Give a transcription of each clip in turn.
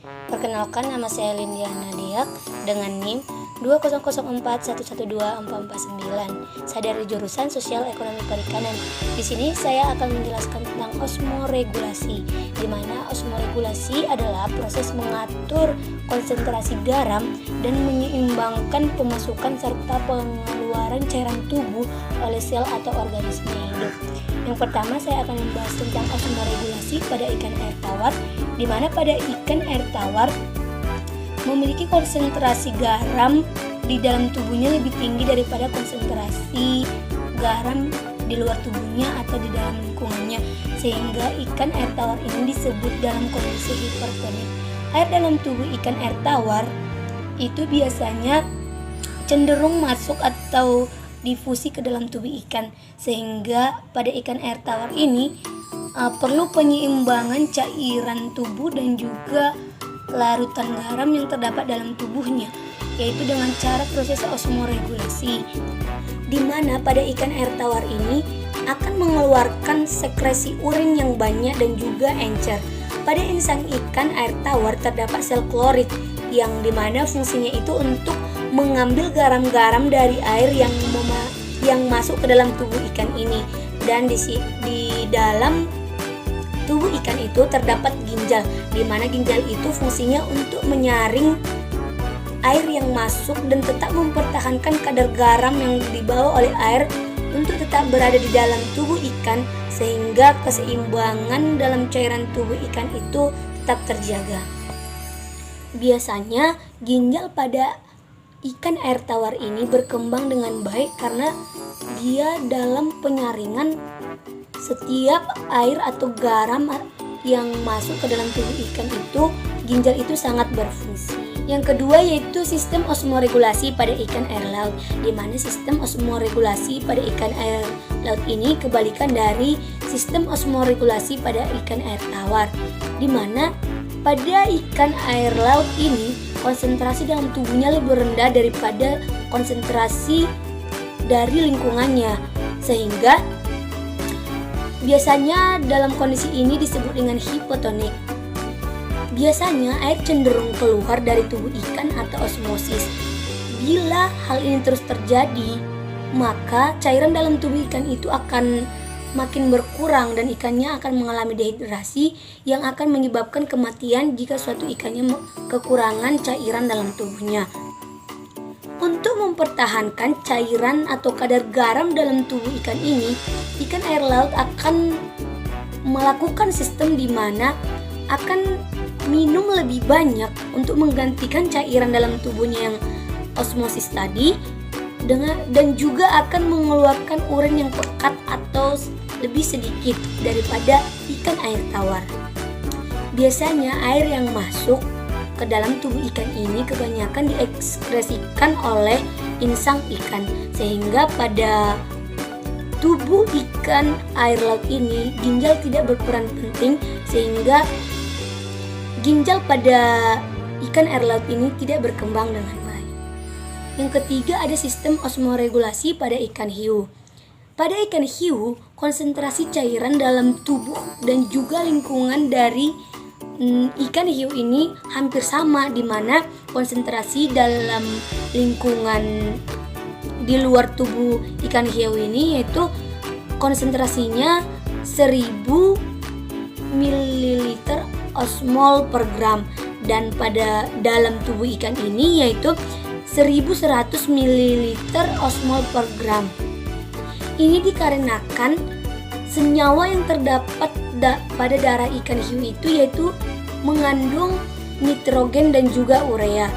Perkenalkan, nama saya Lindiana Deak dengan NIM 20041124449. Saya dari jurusan Sosial Ekonomi Perikanan. Di sini saya akan menjelaskan tentang osmoregulasi, di mana osmoregulasi adalah proses mengatur konsentrasi garam dan menyeimbangkan pemasukan serta pengeluaran cairan tubuh oleh sel atau organisme hidup. Yang pertama, saya akan membahas tentang osmoregulasi pada ikan air tawar, di mana pada ikan air tawar memiliki konsentrasi garam di dalam tubuhnya lebih tinggi daripada konsentrasi garam di luar tubuhnya atau di dalam lingkungannya, sehingga ikan air tawar ini disebut dalam kondisi hipertonik. Air dalam tubuh ikan air tawar itu biasanya cenderung masuk atau difusi ke dalam tubuh ikan, sehingga pada ikan air tawar ini perlu penyeimbangan cairan tubuh dan juga larutan garam yang terdapat dalam tubuhnya, yaitu dengan cara proses osmoregulasi, di mana pada ikan air tawar ini akan mengeluarkan sekresi urin yang banyak dan juga encer. Pada insang ikan air tawar terdapat sel klorid yang dimana fungsinya itu untuk mengambil garam-garam dari air yang masuk ke dalam tubuh ikan ini, dan di dalam tubuh ikan itu terdapat ginjal, di mana ginjal itu fungsinya untuk menyaring air yang masuk dan tetap mempertahankan kadar garam yang dibawa oleh air untuk tetap berada di dalam tubuh ikan, sehingga keseimbangan dalam cairan tubuh ikan itu tetap terjaga. Biasanya ginjal pada ikan air tawar ini berkembang dengan baik karena dia dalam penyaringan setiap air atau garam yang masuk ke dalam tubuh ikan itu, ginjal itu sangat berfungsi. Yang kedua yaitu sistem osmoregulasi pada ikan air laut, di mana sistem osmoregulasi pada ikan air laut ini kebalikan dari sistem osmoregulasi pada ikan air tawar, di mana pada ikan air laut ini konsentrasi dalam tubuhnya lebih rendah daripada konsentrasi dari lingkungannya, sehingga biasanya dalam kondisi ini disebut dengan hipotonik. Biasanya air cenderung keluar dari tubuh ikan atau osmosis. Bila hal ini terus terjadi, maka cairan dalam tubuh ikan itu akan makin berkurang dan ikannya akan mengalami dehidrasi yang akan menyebabkan kematian jika suatu ikannya kekurangan cairan dalam tubuhnya. Untuk mempertahankan cairan atau kadar garam dalam tubuh ikan ini, ikan air laut akan melakukan sistem di mana akan minum lebih banyak untuk menggantikan cairan dalam tubuhnya yang osmosis tadi, dan juga akan mengeluarkan urin yang pekat atau lebih sedikit daripada ikan air tawar. Biasanya air yang masuk ke dalam tubuh ikan ini kebanyakan diekskresikan oleh insang ikan, sehingga pada tubuh ikan air laut ini ginjal tidak berperan penting, sehingga ginjal pada ikan air laut ini tidak berkembang dengan baik. Yang ketiga ada sistem osmoregulasi pada ikan hiu. Pada ikan hiu, konsentrasi cairan dalam tubuh dan juga lingkungan dari ikan hiu ini hampir sama, di mana konsentrasi dalam lingkungan di luar tubuh ikan hiu ini yaitu konsentrasinya 1000 ml osmol per gram, dan pada dalam tubuh ikan ini yaitu 1100 ml osmol per gram. Ini dikarenakan senyawa yang terdapat pada darah ikan hiu itu yaitu mengandung nitrogen dan juga urea.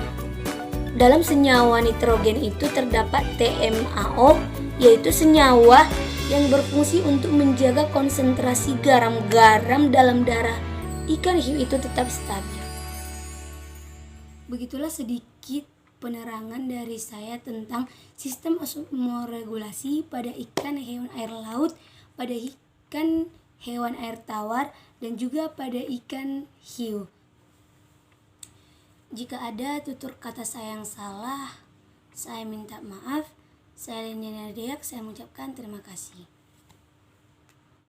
Dalam senyawa nitrogen itu terdapat TMAO, yaitu senyawa yang berfungsi untuk menjaga konsentrasi garam-garam dalam darah ikan hiu itu tetap stabil. Begitulah sedikit penerangan dari saya tentang sistem osmoregulasi pada ikan hewan air laut, pada ikan hewan air tawar, dan juga pada ikan hiu. Jika ada tutur kata saya yang salah, saya minta maaf. Saya Lindiana Deak, saya mengucapkan terima kasih.